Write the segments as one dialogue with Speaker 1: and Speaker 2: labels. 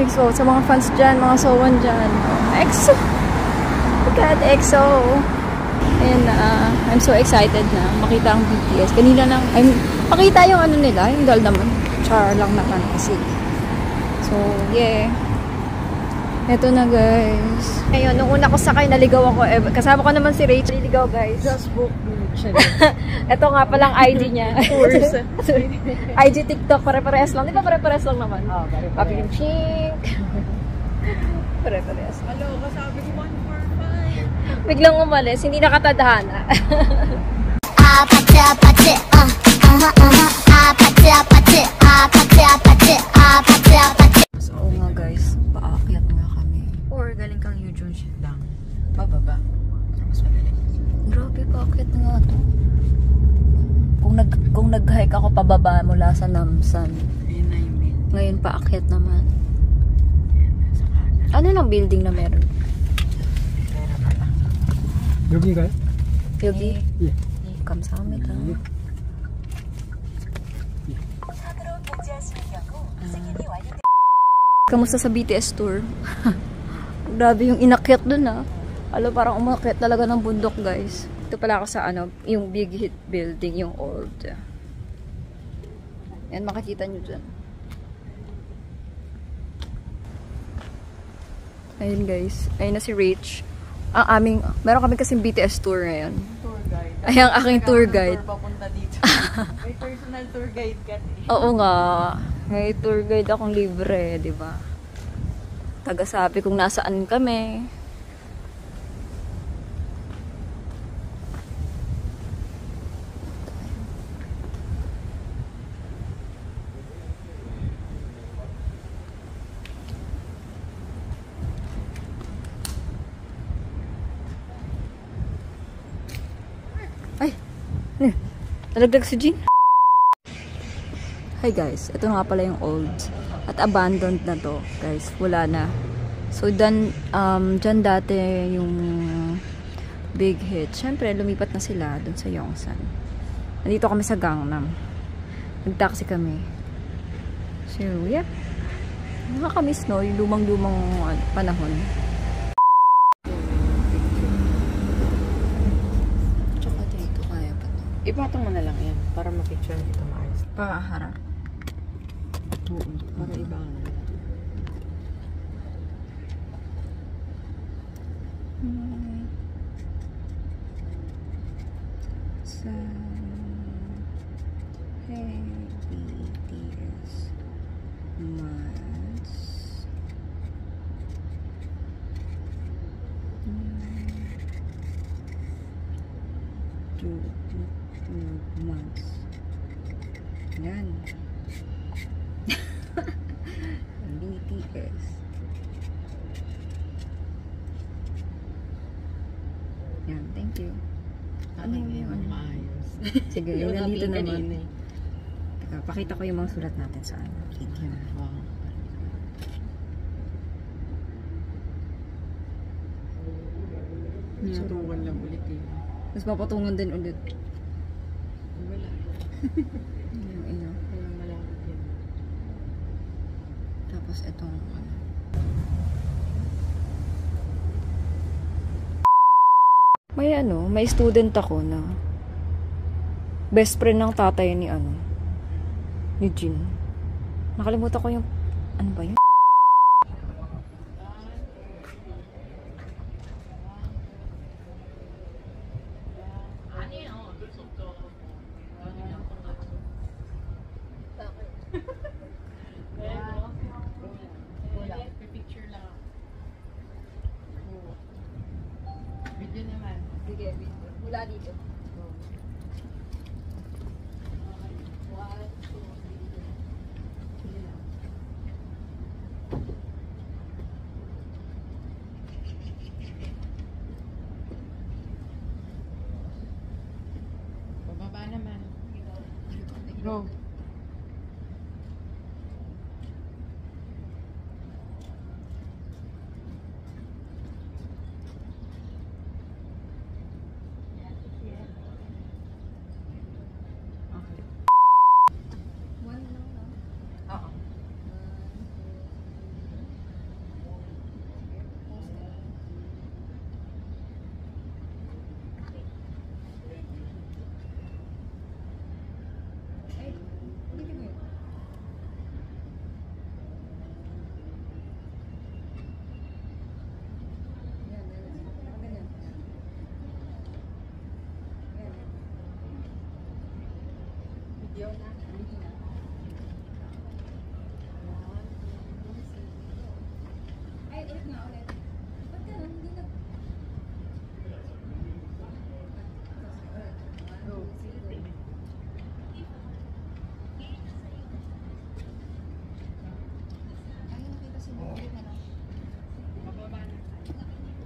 Speaker 1: EXO. Sa mga fans dyan, mga sowan dyan. EXO! Look at EXO! And I'm so excited na makita ang BTS. Kanina lang, makita yung ano nila, yung doll naman. Char lang naman kasi. So, yeah. Eto na, guys. Ngayon, nung una ko sakay, naligaw ako. Kasama ko naman si Rachel. Naligaw, guys.
Speaker 2: Just book
Speaker 1: Ito nga palang ID niya.
Speaker 2: Tours.
Speaker 1: IG, TikTok, pare-parehas lang. Di ba pare-parehas lang naman?
Speaker 2: Oo,
Speaker 1: Papi yung chink. Pare-parehas.
Speaker 2: Hello, kasabi ko 145.
Speaker 1: Biglang umalis, hindi nakatadhana.
Speaker 3: 아파트 아파트 아파트 아파트 아파트 아파트 아파트 아파트.
Speaker 1: So nga guys, paakyat nga kami. Or galing kang Yujunshi lang.
Speaker 2: Pababa. Mas madali.
Speaker 1: Grabe, paakyat nga to. Kung nag-hike ako pababa mula sa Namsan.
Speaker 2: Ayun na yung main.
Speaker 1: Ngayon paakyat naman.
Speaker 2: Sa kanan.
Speaker 1: Ano lang building na meron?
Speaker 2: Pera pala.
Speaker 4: 여기가요?
Speaker 1: Yogi?
Speaker 4: 예.
Speaker 1: 감사합니다. Kamusta sa BTS tour? Grabe yung inakyat dun Alam, parang umakyat talaga ng bundok, guys. Ito pala ako sa yung Big Hit building, yung old. Yan, makikita nyo dyan. Ayun, guys. Ayun na si Rach. Meron kami kasing BTS tour ngayon.
Speaker 2: Tour guide.
Speaker 1: Ay, ang aking tour guide.
Speaker 2: Tour papunta dito. May personal tour guide ka.
Speaker 1: Oo nga. May tour guide akong libre, di ba? Taga-sabi kung nasaan kami. Nalagdag si Jean. Hi guys, ito nga pala yung old at abandoned na to, guys. Wala na. So dyan dati yung Big Hit. Syempre lumipat na sila dun sa Yongsan. Nandito kami sa Gangnam. Nag-taxi kami. So yeah, nakakamiss no yung lumang-lumang panahon.
Speaker 2: Ipatong mo na lang yan para ma-picture dito maayos.
Speaker 1: Paharap.
Speaker 2: Oo, para iba ang
Speaker 1: So, hey, BTS months. Two months. Yan. BTS. Yan, thank you.
Speaker 2: ano yung maayos.
Speaker 1: Sige, yung nandito naman. Teka, pakita ko yung mga sulat natin sa video.
Speaker 2: Wow. Natutukan lang ulit eh.
Speaker 1: Tapos papatungan din ulit.
Speaker 2: Wala.
Speaker 1: Yung ino.
Speaker 2: Walang malapit yan.
Speaker 1: Tapos itong may student ako na best friend ng tatay ni ni Jin. Nakalimutan ko yung ano ba yun?
Speaker 2: Picture lang. Video naman.
Speaker 1: Sige, mula dito.
Speaker 2: Bababa naman. Go.
Speaker 1: Ay, ulit nga, ulit. Ba't ka lang? Hindi na.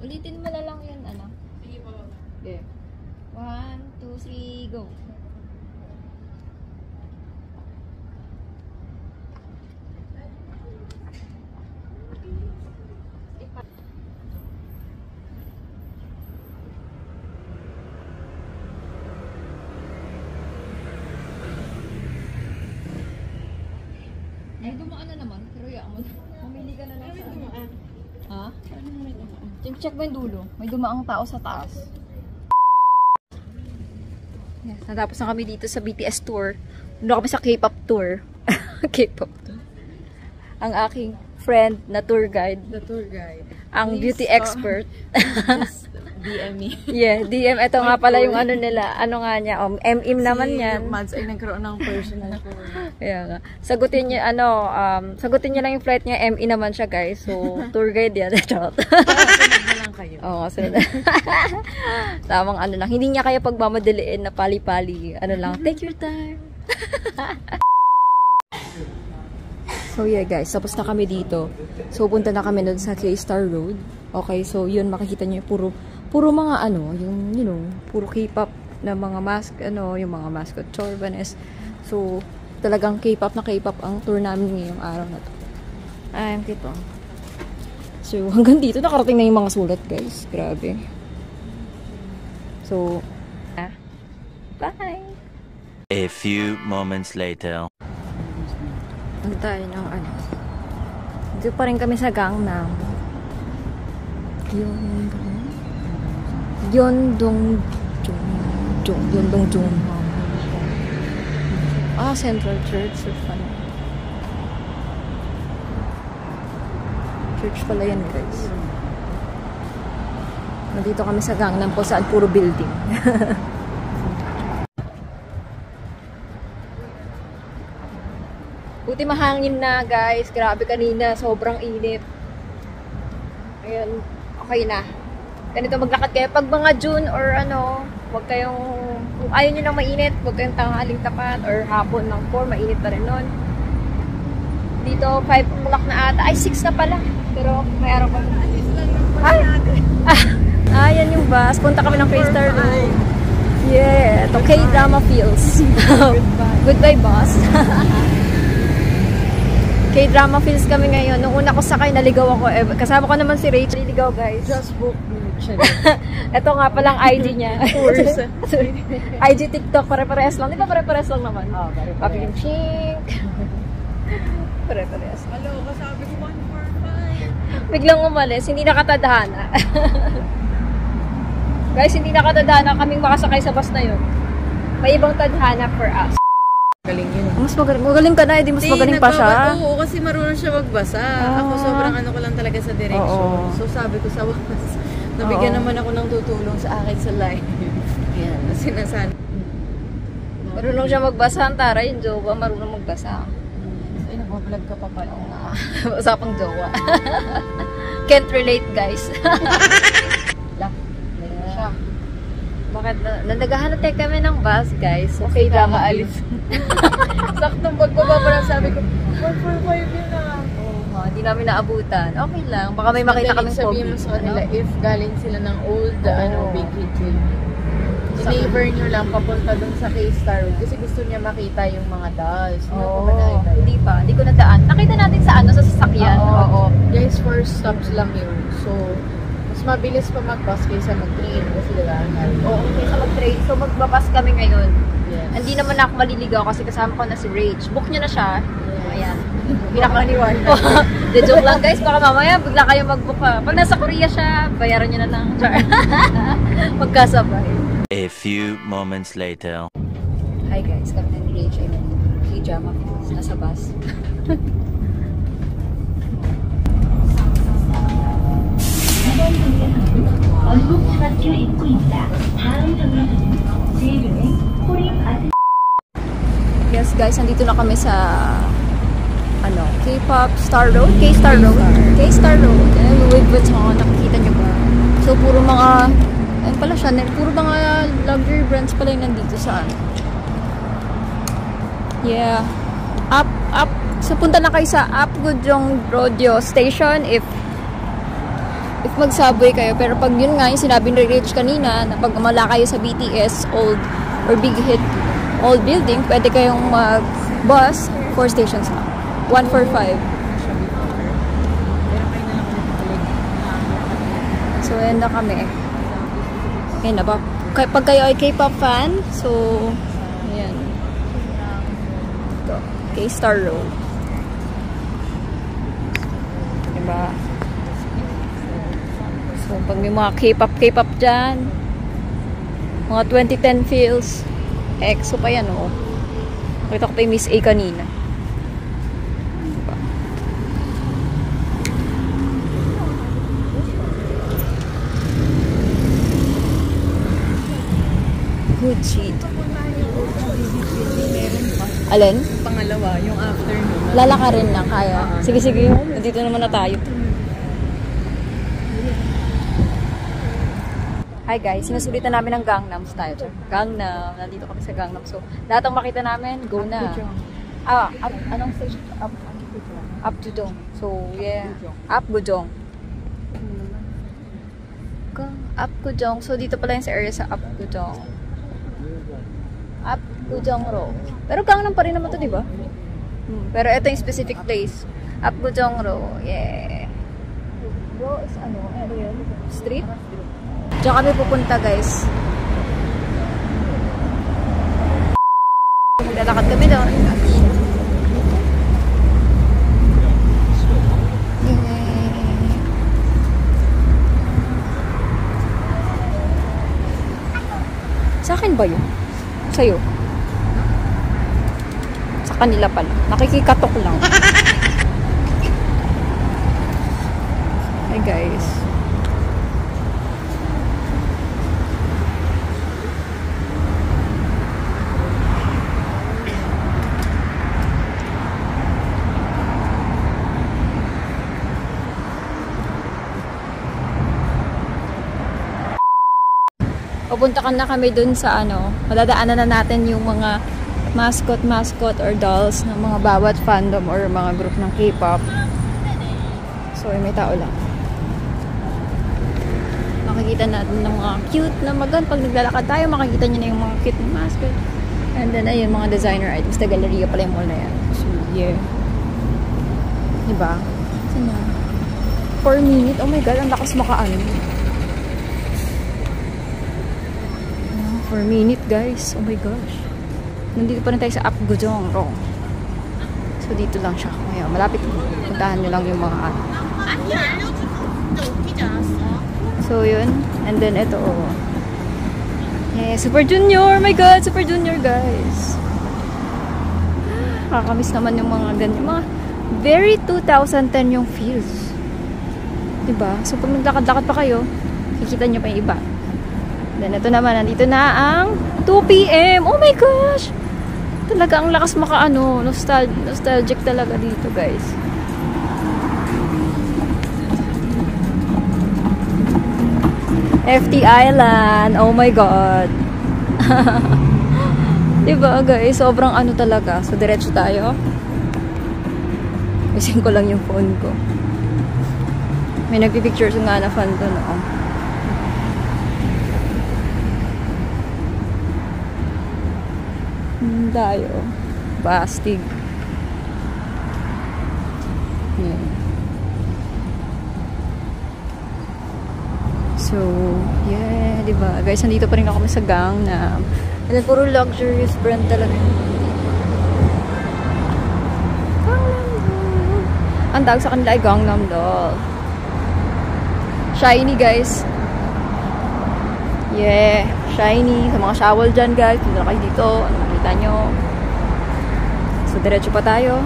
Speaker 1: Ulitin mo na lang yun, ano?
Speaker 2: Sige po.
Speaker 1: Okay. 1, 2, 3, go. May dumaan na naman, pero ya mo. Mamili ka na lang sa ano. Ha? Check mo yung dulo. May dumaang tao sa taas. Yes, natapos na kami dito sa BTS tour. Doon kami sa K-pop tour. K-pop tour. Ang aking friend na tour guide.
Speaker 2: The tour guide.
Speaker 1: Ang beauty expert.
Speaker 2: DM me.
Speaker 1: Yeah, DM. Ito nga pala yung ano nila. Ano nga niya. MM naman yan.
Speaker 2: Mads ay nagkaroon ng personal tour.
Speaker 1: Kaya nga. Sagutin niya, sagutin niya lang yung flight niya. ME naman siya, guys. So, tour guide yan. Charot.
Speaker 2: Sunod na lang kayo.
Speaker 1: Oo, sunod. Tamang ano lang. Hindi niya kaya pagmamadaliin na pali-pali. Ano lang, take your time. So yeah guys, tapos na kami dito. So punta na kami doon sa K-Star Road. Okay, so yun makikita niyo puro mga ano, yung you know, puro K-pop na mga yung mga mascot Chorbanes. So talagang K-pop na K-pop ang tour namin ngayong araw na to. Ay, kito. So hanggang dito nakarating na yung mga sulat, guys. Grabe. So bye.
Speaker 4: A few moments later.
Speaker 1: Punta tayo ng ano. Dito pa rin kami sa Gangnam. Yeongdong Central Church. Church pala yan, guys. Nandito kami sa Gangnam po saan puro building. Buti mahangin na, guys. Grabe kanina. Sobrang init. Ayan. Okay na. Ganito maglakad kayo. Pag mga June or ano, huwag kayong, kung ayaw nyo nang mainit, huwag kayong tanghaling tapat or hapon ng 4, mainit pa rin nun. Dito, 5 o'clock na ata. Ay, 6 na pala. Pero may araw pa. Ay! Yan yung bus. Punta kami ng K-Star Road. Yeah. Ito, K-Drama Feels. Goodbye, boss. K-drama feels kami ngayon. Nung una ko sakay, naligaw ako. Kasama ko naman si Rachel. Naligaw, guys.
Speaker 2: Just book me.
Speaker 1: Ito nga palang ID niya. IG, TikTok, pare-parehas lang. Di ba pare-parehas lang naman?
Speaker 2: Oo,
Speaker 1: Papi yung chink. Pare-parehas.
Speaker 2: Hello, kasabi ko 145.
Speaker 1: Biglang umalis. Hindi nakatadhana. Guys, hindi nakatadhana kaming makasakay sa bus na yun. May ibang tadhana for us.
Speaker 2: Galing yun.
Speaker 1: Mas magaling ka na, mas magaling pa siya.
Speaker 2: Oo, kasi marunong siya magbasa. Ako sobrang ano ko lang talaga sa direction.
Speaker 1: Oo.
Speaker 2: So sabi ko sa wakas, nabigyan naman ako ng tutulong sa akin sa live.
Speaker 1: Yan.
Speaker 2: Kasi nasan.
Speaker 1: Marunong siya magbasa. Ang tara yung jowa, marunong magbasa.
Speaker 2: Ay, nag-vlog ka pa pala.
Speaker 1: Usapang jowa. Can't relate, guys.
Speaker 2: Siya.
Speaker 1: Bakit? Naghahanap kami ng bus, guys. Okay, drama alis.
Speaker 2: Saktong pagbaba pa lang sabi ko, 145 yun ah.
Speaker 1: Oo, hindi namin naabutan. Okay lang. Baka may makita kaming
Speaker 2: sabihin mo sa kanila, if galing sila ng old, Big Kitchen. I-neighbor nyo lang papunta dun sa K-Star Road kasi gusto niya makita yung mga dolls.
Speaker 1: Hindi pa. Hindi ko nadaan. Nakita natin sa sa sasakyan.
Speaker 2: Oo. Guys, first stops lang yun. So, mas mabilis pa mag-bus kaysa mag-train kasi dalahan.
Speaker 1: Oo, kaysa mag-train. So, magbabas kami ngayon.
Speaker 2: Yes.
Speaker 1: Hindi naman ako maliligaw kasi kasama ko na si Rach. Book niya na siya.
Speaker 2: Yes.
Speaker 1: Ayan.
Speaker 2: Pinakaniwala.
Speaker 1: De joke lang, guys. Baka mamaya bigla kayo mag-book pa. Pag nasa Korea siya, bayaran niyo na lang. Magkasabay.
Speaker 4: A few moments later.
Speaker 1: Hi guys, kami na ni Rach ay K-drama feels. Nasa bus. guys, nandito na kami sa K-pop Star Road? K-Star Road? K-Star Road. Louis Vuitton, nakikita nyo ba? So, puro mga, ayun pala siya, puro mga luxury brands pala yung nandito sa Yeah. Up. So, punta na kayo sa Apgujeong Rodeo Station if mag-subway kayo. Pero pag yun nga, yung sinabi ni Rich kanina, na pag umala kayo sa BTS old or Big Hit old building, pwede kayong mag-bus 4 stations na. 145. So, ayan na kami. Ayan na ba? Pag kayo ay K-pop fan, so, ayan. Ito. K-Star Road. Diba? So, pag may mga K-pop dyan, mga 2010 feels, EXO pa yan, oh. Nakita ko pa yung Miss A kanina. Diba? Good shit. Alin?
Speaker 2: Pangalawa, yung afternoon.
Speaker 1: Lalaka rin lang, kaya. Sige. Nandito naman na tayo. Hi guys, sinusulitan namin ng Gangnam Style. Gangnam, nandito kami sa Gangnam. So, lahat ng makita namin, go na. Anong station? Apgujeong. So, yeah. Apgujeong. Apgujeong. So, dito pala yung sa area sa Apgujeong. Apgujeong Road. Pero Gangnam pa rin naman to, di ba? Pero ito yung specific place. Apgujeong Road. Yeah. Bro, is area? Street? Diyan kami pupunta, guys. Maglalakad kami doon. Sa akin ba yun? Sa'yo? Sa kanila pala. Nakikikatok lang. Hey, guys. Pupunta na kami dun sa madadaanan na natin yung mga mascot or dolls ng mga bawat fandom or mga group ng K-pop. So, may tao lang. Makikita natin ng mga cute na magan. Pag naglalakad tayo, makikita nyo na yung mga cute na mascot. And then, ayun, mga designer items. Na Galleria pala yung mall na yan. So, yeah. Diba? Saan na? 4 minutes? Oh my God, ang lakas makaano. 4 minutes, guys. Oh my gosh. Nandito pa rin tayo sa Apgujeong Road. So, dito lang siya. Ngayon, malapit. Puntahan nyo lang yung mga So, yun. And then, ito, oh. Yeah, Super Junior. Oh my God, Super Junior, guys. Kakamiss naman yung mga ganyan. Mga very 2010 yung feels. Diba? So, pag naglakad-lakad pa kayo, kikita nyo pa yung iba. Then, ito naman, nandito na ang 2 PM. Oh my gosh! Talaga, ang lakas nostalgic talaga dito, guys. FT Island. Oh my God. Diba, guys? Sobrang talaga. So, diretso tayo. Isin ko lang yung phone ko. May nagpipictures nga na fan doon, oh. Tayo. Bastig. Yeah. So, yeah, diba? Guys, nandito pa rin ako sa Gangnam. And then, puro luxurious brand talaga. Ang tawag sa kanila ay Gangnam Doll. Shiny, guys. Yeah, shiny. Sa mga shawol dyan, guys. Punta na kayo dito. Nakita nyo. So, diretso pa tayo.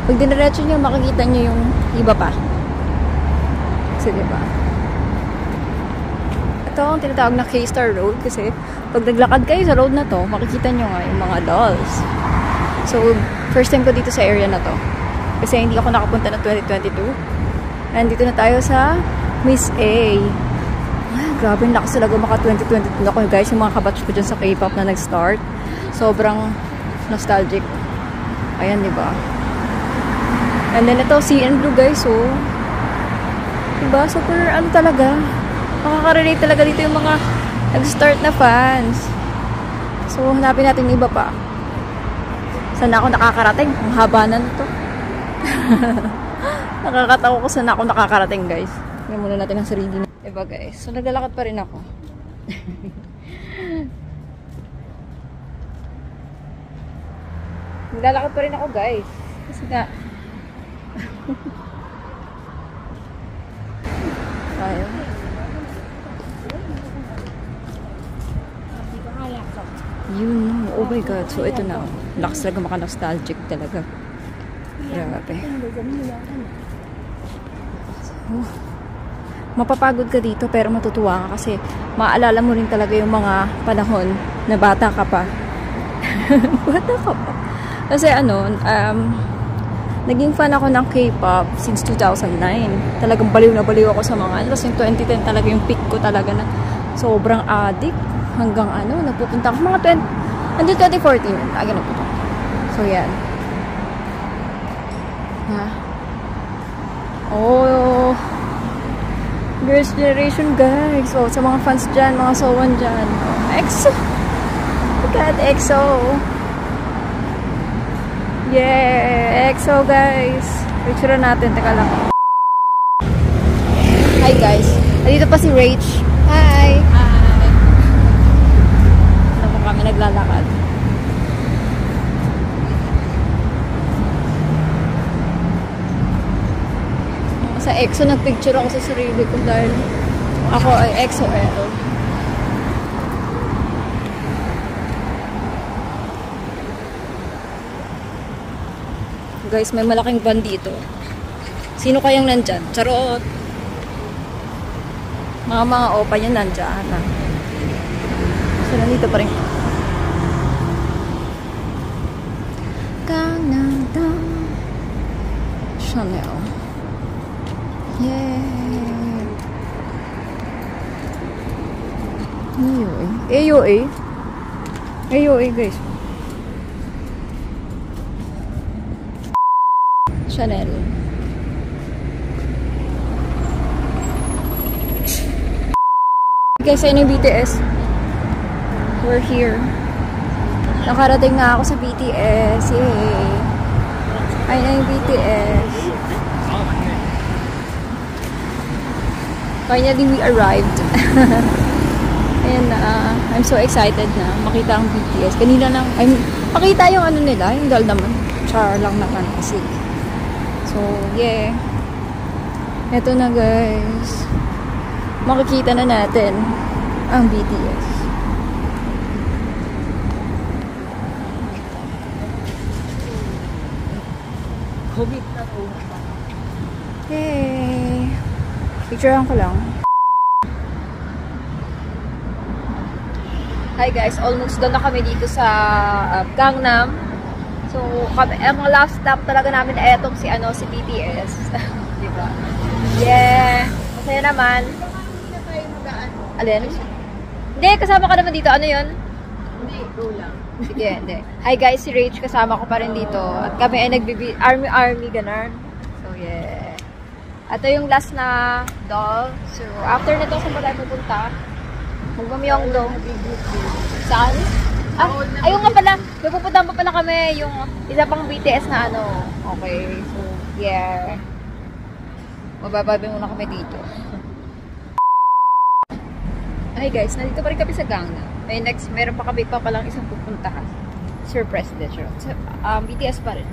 Speaker 1: Pag diniretso nyo, makikita nyo yung iba pa. Kasi, diba? ito ang tinatawag na K-Star Road kasi pag naglakad kayo sa road na to, makikita nyo nga yung mga dolls. So, first time ko dito sa area na to. Kasi hindi ako nakapunta ng 2022. And dito na tayo sa Miss A. Ah, grabe, lakas talaga maka 2022 ako guys. Yung mga kabatch ko dyan sa K-pop na nag-start. Sobrang nostalgic. Ayan, diba? And then ito, CN Blue guys, oh. Diba? Super, ano talaga. Makaka-relate talaga dito yung mga nag-start na fans. So, hanapin natin yung iba pa. Saan ako nakakarating? Ang haba na nito. Nakakatawa ko saan ako nakakarating, guys. Tingnan muna natin ang sarili na. Diba, guys? So, naglalakad pa rin ako. Naglalakad pa rin ako, guys. Kasi nga, tayo. Yun, oh my god. So, ito na. Lakas talaga maka-nostalgic talaga. Grabe. So, mapapagod ka dito pero matutuwa ka kasi maalala mo rin talaga yung mga panahon na bata ka pa. Bata ka pa. Kasi naging fan ako ng K-pop since 2009. Talagang baliw na baliw ako sa mga tapos yung 2010 talaga yung peak ko talaga na sobrang addict hanggang napupunta ako mga until 2014 napupunta. So yan. Ha? Oh, Girls' Generation guys. So sa mga fans dyan, mga Sowan dyan. EXO. Look at EXO. Yeah, EXO guys. Picture natin, teka lang. Hi guys. Dito pa si Rach. Hi. Hi. Ano kami naglalakad. Sa EXO nagpicture ako sa sarili ko dahil ako ay EXO-L. Guys, may malaking van dito. Sino kayang nandyan? Charot! Mga opa niya nandyan. So, nandito pa rin. Gangnam Chanel. Yeah! AOA. AOA guys. Chanel. Guys, ayun yung BTS. We're here. Nakarating na ako sa BTS. Yay! Ayun yung BTS. Finally, we arrived. And I'm so excited na makita ang BTS. Kanina lang, makita yung nila, yung girl naman. Char lang naman kasi. So, yeah. Eto na guys. Makikita na natin ang BTS. COVID na to. Hey! Picturean ko lang. Hi guys, almost done na kami dito sa Gangnam. So, ang last stop talaga namin ay etong si BTS. Diba? Yeah! Masaya naman.
Speaker 2: Hindi na tayo magaan.
Speaker 1: Alin? Hindi, kasama ka naman dito. Ano yun?
Speaker 2: Hindi, go lang.
Speaker 1: Sige, hindi. Hi guys, si Rach kasama ko pa rin dito. At kami ay army, ganun. So, yeah. Ito yung last na doll. So, after nito, saan ba tayo pupunta? Magmamyongdong. Saan? Ayun nga pala. May pupuntahan pa pala kami yung isa pang BTS na Okay. So, yeah. Mabababi muna kami dito. Hi guys, nandito pa rin kami sa Gangnam. Meron pa kami palang isang pupuntahan. Surprise din siya. So, BTS pa rin.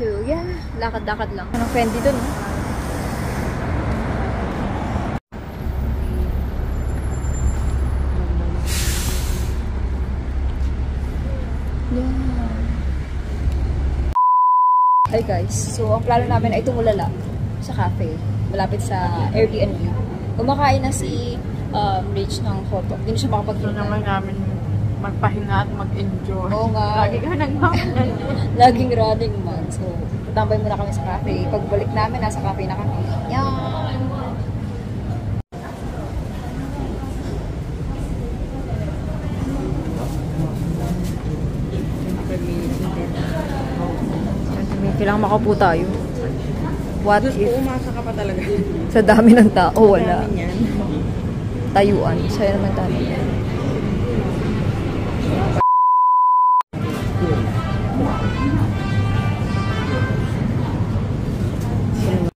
Speaker 1: So, yeah. Lakad-lakad lang. Anong friendly dun, no? Yeah. Hi guys. So, ang plano namin ay tumulala sa cafe. Malapit sa Airbnb. Kumakain na si Rich ng hotdog. Hindi na siya
Speaker 2: Gusto
Speaker 1: makapagpunta.
Speaker 2: naman namin magpahinga at mag-enjoy.
Speaker 1: Oo nga.
Speaker 2: Lagi ka nagmamagal.
Speaker 1: Laging running man. So, tambay muna kami sa cafe. Pagbalik namin, nasa cafe na kami. Yan! Kailangan makaupo tayo. What if?
Speaker 2: Umasa ka pa talaga.
Speaker 1: Sa dami ng tao, wala.
Speaker 2: Dami yan.
Speaker 1: Tayuan. Sa'yo naman tayo.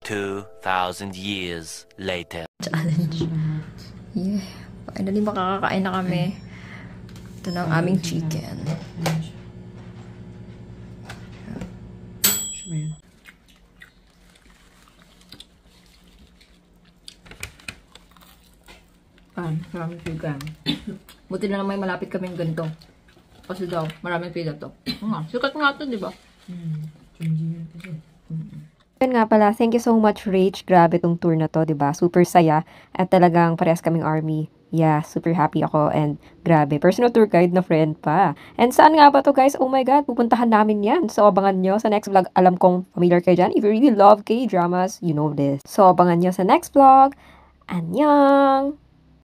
Speaker 4: 2,000 years later.
Speaker 1: Challenge. Yeah. Finally, makakakain na kami. Ito na ang aming chicken.
Speaker 2: Maraming chicken.
Speaker 1: Buti na lang may malapit kaming ganito. Kasi daw, maraming pila to. Sikat nga to, di ba?
Speaker 5: Yun nga pala, thank you so much, Rach. Grabe tong tour na to, diba? Super saya. At talagang parehas kaming army. Yeah, super happy ako. And grabe, personal tour guide na friend pa. And saan nga ba to, guys? Oh my God, pupuntahan namin yan. So, abangan nyo sa next vlog. Alam kong familiar kayo dyan. If you really love K-dramas, you know this. So, abangan nyo sa next vlog. Annyeong!